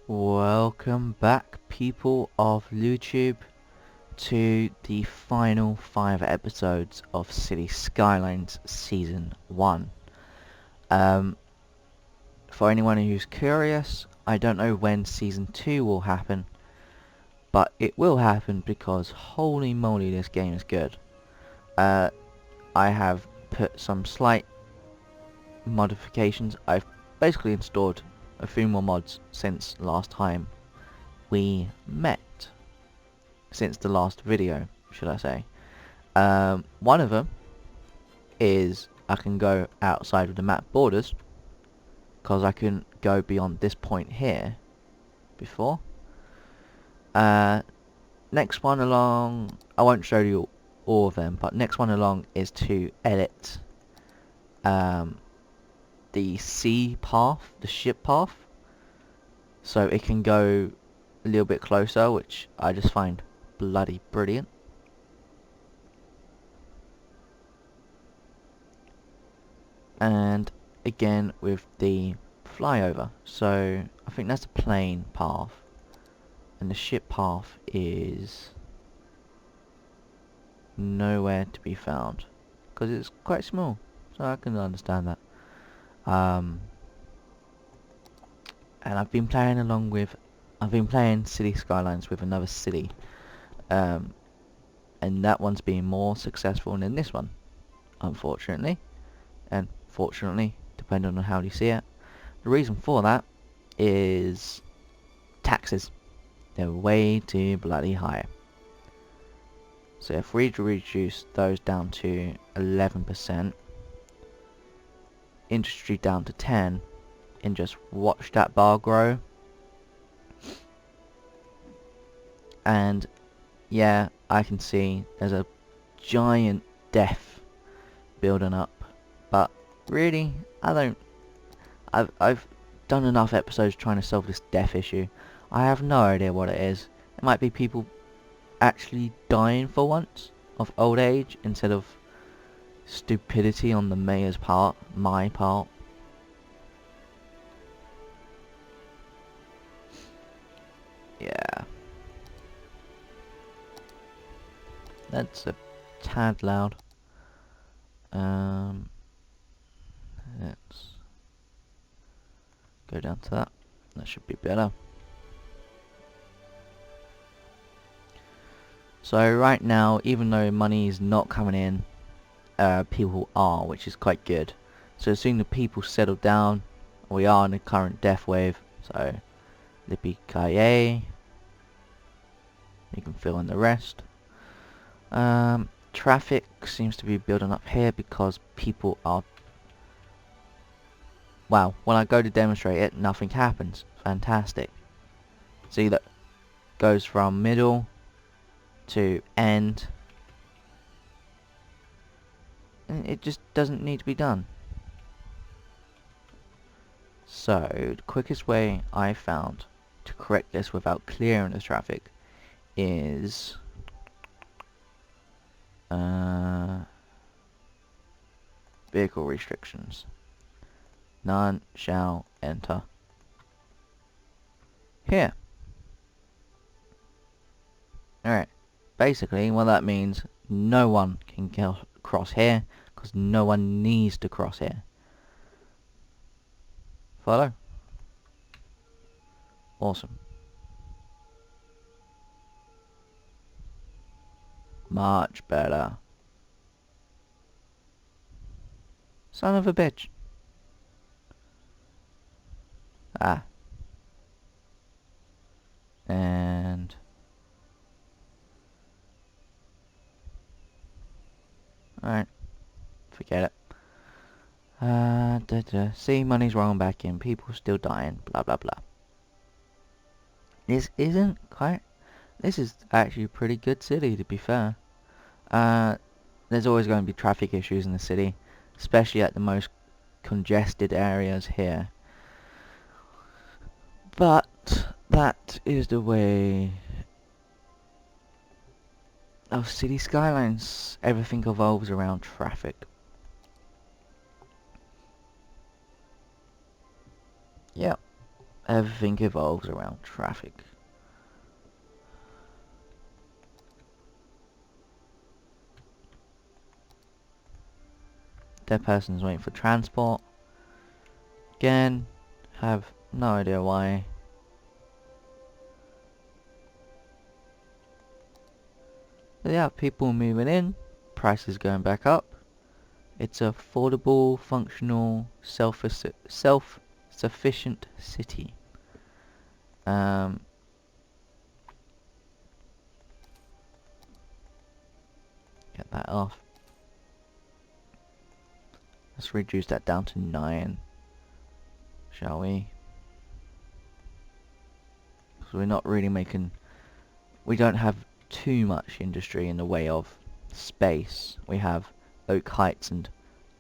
Welcome back, people of YouTube, to the final 5 episodes of City Skylines Season 1. For anyone who's curious, I don't know when Season 2 will happen, but it will happen because holy moly, this game is good. I have put some slight modifications. I've basically installed a few more mods since last time we met. Since the last video, should I say. One of them is I can go outside of the map borders, because I couldn't go beyond this point here before. Next one along, I won't show you all of them, but next one along is to edit the sea path, the ship path, so it can go a little bit closer, which I just find bloody brilliant. And again with the flyover, so I think that's the plane path, and the ship path is nowhere to be found because it's quite small, so I can understand that. And I've been playing City Skylines with another city, and that one's been more successful than this one, unfortunately, and fortunately, depending on how you see it. The reason for that is taxes. They're way too bloody high. So if we reduce those down to 11%, industry down to 10, and just watch that bar grow. And yeah, I can see there's a giant death building up, but really, I've done enough episodes trying to solve this death issue. I have no idea what it is. It might be people actually dying for once of old age instead of stupidity on the mayor's part, my part. Yeah. That's a tad loud. Let's go down to that. That should be better. So right now, even though money is not coming in, people are, which is quite good. So as soon as the people settle down, we are in the current death wave. So P.A.G.E. You can fill in the rest. Traffic seems to be building up here because people are... Wow, when I go to demonstrate it, nothing happens. Fantastic. See, that goes from middle to end, and it just doesn't need to be done. So the quickest way I found to correct this without clearing the traffic is vehicle restrictions. None shall enter here. Alright, basically what that means, no one can cross here because no one needs to cross here. Follow? Awesome. Much better. Son of a bitch. Ah. And... Alright. Forget it. See, money's rolling back in. People still dying. Blah, blah, blah. This isn't quite... This is actually a pretty good city, to be fair. There's always going to be traffic issues in the city, especially at the most congested areas here. But that is the way of City Skylines. Everything evolves around traffic. Yep. Everything evolves around traffic. Dead person's waiting for transport. Again, have no idea why. But yeah, people moving in, prices going back up. It's a affordable, functional, self-sufficient city. Get that off. Let's reduce that down to 9, shall we? So we're not really making... We don't have too much industry in the way of space. We have Oak Heights and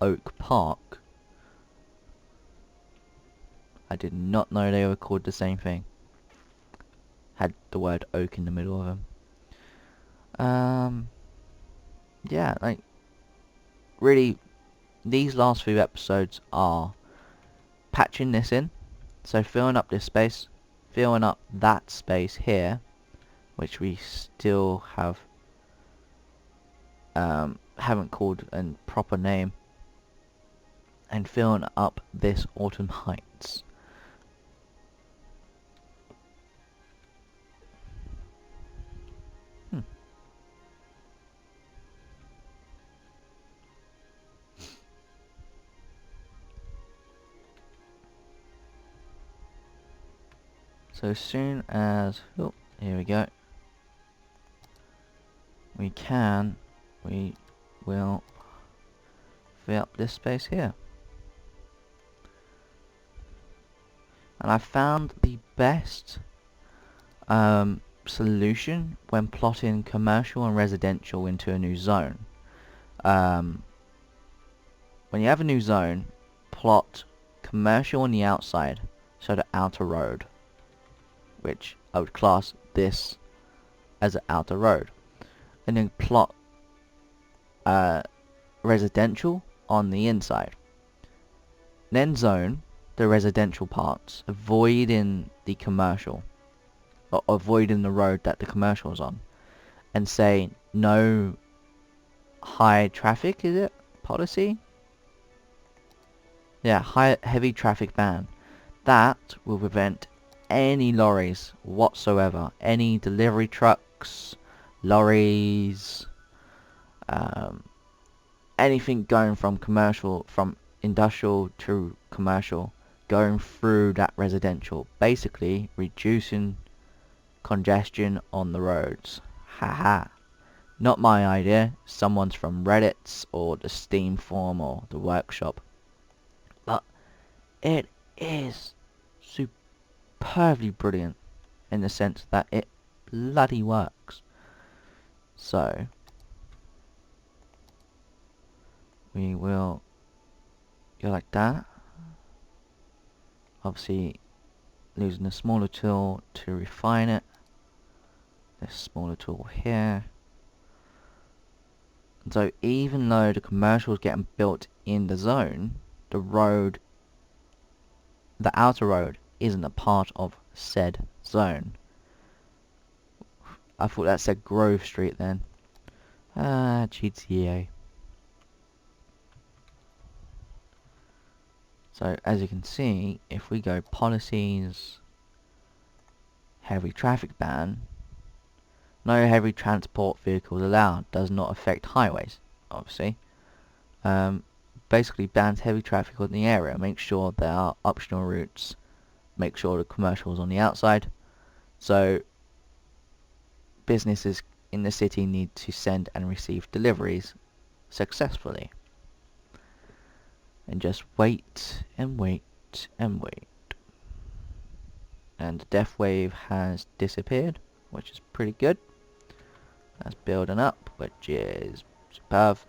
Oak Park. I did not know they were called the same thing. Had the word oak in the middle of them. Yeah, like, really, these last few episodes are patching this in. So filling up this space, filling up that space here, which we still haven't called a proper name, and filling up this Autumn Heights. So as soon as, oh, here we go, we will fill up this space here. And I found the best solution when plotting commercial and residential into a new zone. When you have a new zone, plot commercial on the outside, so the outer road, which I would class this as an outer road, and then plot residential on the inside. Then zone the residential parts, avoiding the commercial, or avoiding the road that the commercial is on, and say no high traffic, is it? Policy? Yeah, heavy traffic ban. That will prevent any lorries whatsoever, any delivery trucks, lorries, anything going from industrial to commercial, going through that residential, basically reducing congestion on the roads. Haha. Not my idea, someone's from Reddit's or the Steam forum or the workshop. But it is superbly brilliant in the sense that it bloody works. So we will go like that. Obviously using a smaller tool to refine it. This smaller tool here. And so even though the commercial is getting built in the zone, the outer road isn't a part of said zone. I thought that said Grove Street then. GTA. So as you can see, if we go policies, heavy traffic ban, no heavy transport vehicles allowed, does not affect highways, obviously. Basically bans heavy traffic on the area, make sure there are optional routes, make sure the commercial is on the outside. So businesses in the city need to send and receive deliveries successfully. And just wait and wait and wait. And the death wave has disappeared, which is pretty good. That's building up, which is superb.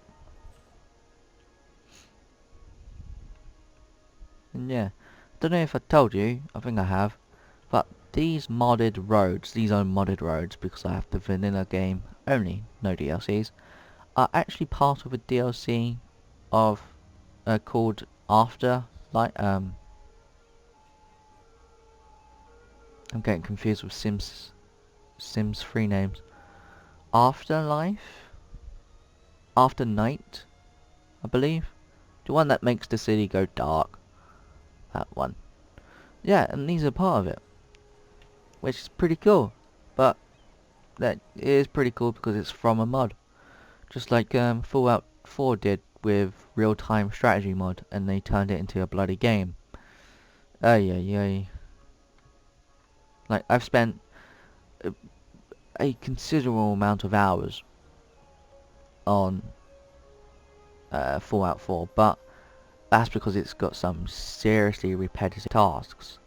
And yeah, don't know if I told you, I think I have, but these modded roads, these are modded roads because I have the vanilla game only, no DLCs, are actually part of a DLC of called After, like I'm getting confused with Sims 3 names. Afterlife? After Night, I believe. The one that makes the city go dark. That one. Yeah, and these are part of it. Which is pretty cool. But that is pretty cool because it's from a mod. Just like Fallout 4 did with real-time strategy mod, and they turned it into a bloody game. Ay ay ay. Like, I've spent a considerable amount of hours on Fallout 4, but that's because it's got some seriously repetitive tasks.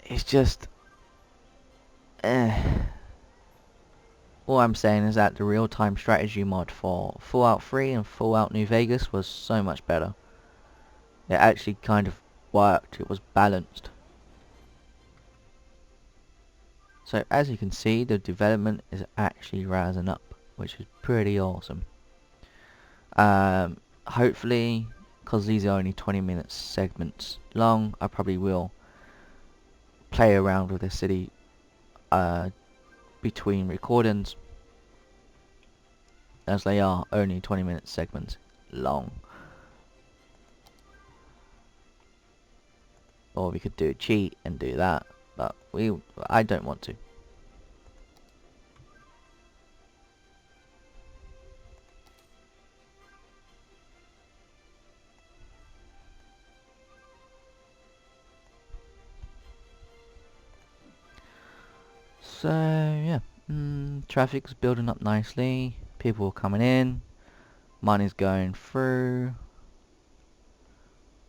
It's just... all I'm saying is that the real-time strategy mod for Fallout 3 and Fallout New Vegas was so much better. It actually kind of worked, it was balanced. So as you can see, the development is actually rising up, which is pretty awesome. Hopefully, because these are only 20-minute segments long, I probably will play around with the city between recordings, as they are only 20-minute segments long. Or we could do a cheat and do that, but I don't want to. So yeah, traffic's building up nicely, people are coming in, money's going through.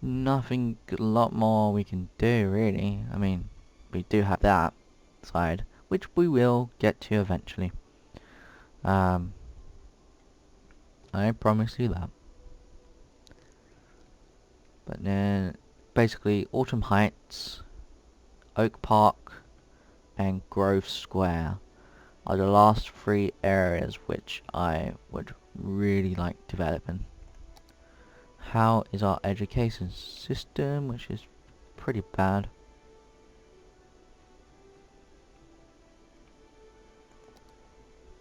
Nothing a lot more we can do really. I mean, we do have that side, which we will get to eventually. I promise you that. But then, basically, Autumn Heights, Oak Park, and Grove Square are the last three areas which I would really like developing. How is our education system, which is pretty bad.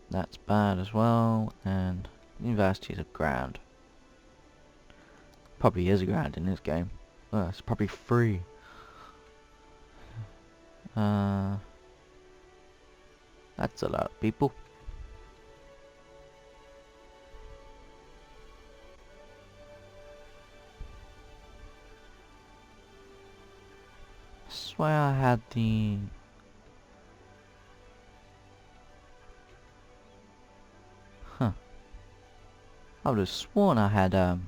That's bad as well, and universities are grand. Probably is grand in this game. Well, it's probably free. That's a lot of people. I swear I had the... Huh. I would have sworn I had a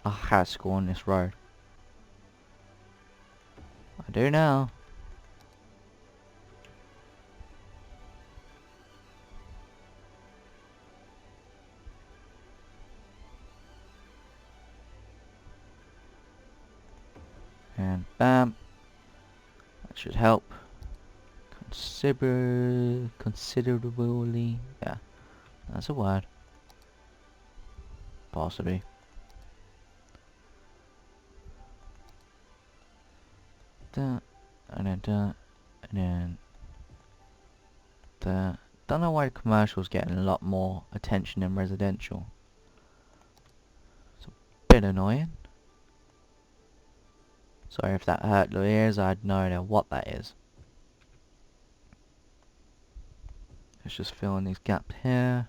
high school on this road. I do now. And bam. That should help. Considerably. Yeah, that's a word. Possibly. That, and then that, and then that. Don't know why commercial's getting a lot more attention than residential. It's a bit annoying. Sorry if that hurt your ears, I had no idea what that is. Let's just fill in these gaps here.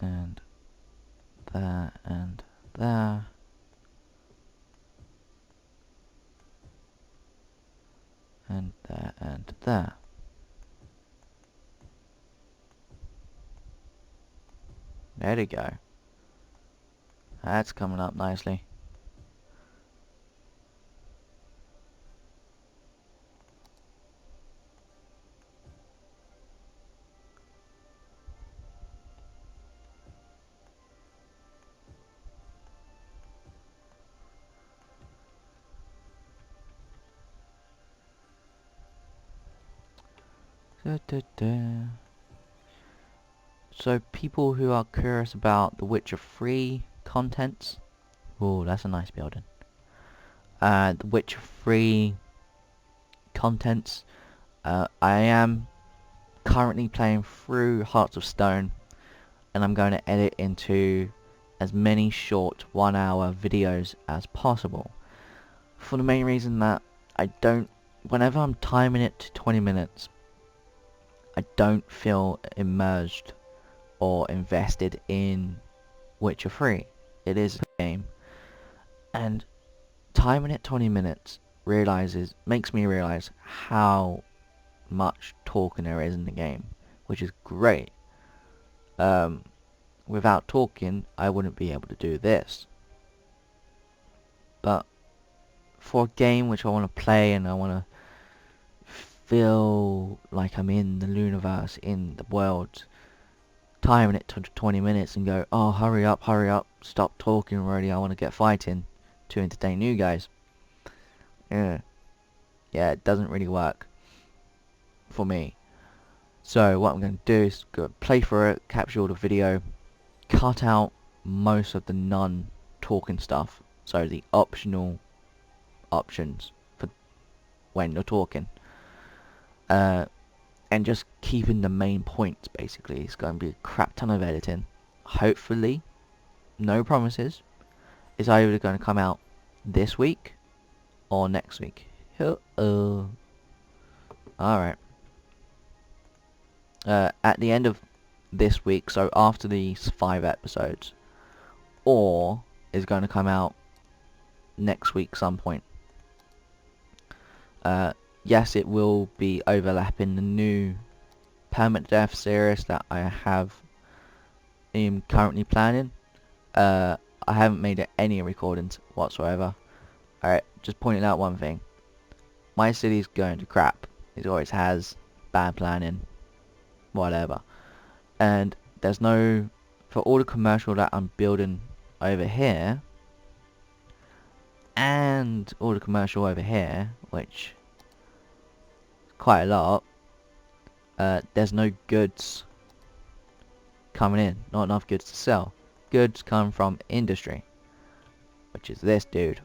And there, and there. And there, and there. There we go. That's coming up nicely. Da, da, da. So people who are curious about The Witcher 3 contents, oh, that's a nice building. The Witcher 3 contents. I am currently playing through Hearts of Stone, and I'm going to edit into as many short 1 hour videos as possible, for the main reason that whenever I'm timing it to 20 minutes, I don't feel immersed or invested in Witcher 3. It is a game, and timing it 20 minutes makes me realize how much talking there is in the game, which is great. Without talking, I wouldn't be able to do this. But for a game which I want to play and I want to feel like I'm in the universe, in the world, timing it to 20 minutes and go, oh, hurry up, stop talking already, I want to get fighting to entertain you guys. Yeah, it doesn't really work for me. So what I'm going to do is go play for it, capture all the video, cut out most of the non-talking stuff, so the optional options for when you're talking, and just keeping the main points. Basically, it's going to be a crap ton of editing. Hopefully, no promises. It's either going to come out this week or next week. Alright. At the end of this week, so after these 5 episodes, or is going to come out next week some point. Yes, it will be overlapping the new Permanent Death series that I am currently planning. I haven't made any recordings whatsoever. Alright, just pointing out one thing. My city's going to crap. It always has. Bad planning. Whatever. And there's no... For all the commercial that I'm building over here, and all the commercial over here, which is quite a lot, there's no goods coming in. Not enough goods to sell. Goods come from industry, which is this dude.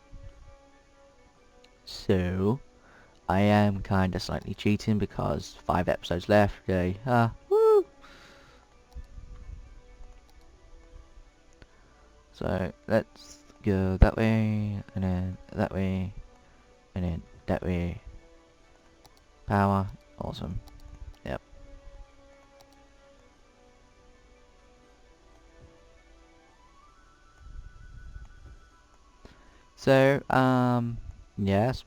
So I am kinda slightly cheating because 5 episodes left. Yay. Woo! So let's go that way, and then that way, and then that way. Power. Awesome. Yep. So, yes.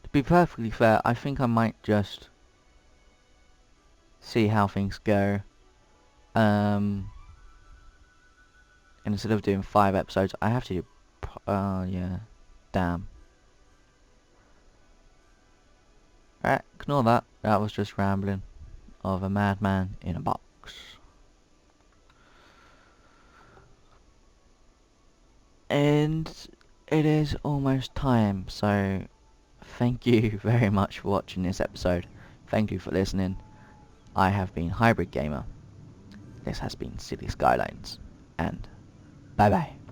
To be perfectly fair, I think I might just see how things go. And instead of doing 5 episodes, I have to do, yeah. Damn. Right, ignore that. That was just rambling of a madman in a box. And it is almost time, so thank you very much for watching this episode. Thank you for listening. I have been Hybrid Gamer. This has been City Skylines, and bye bye.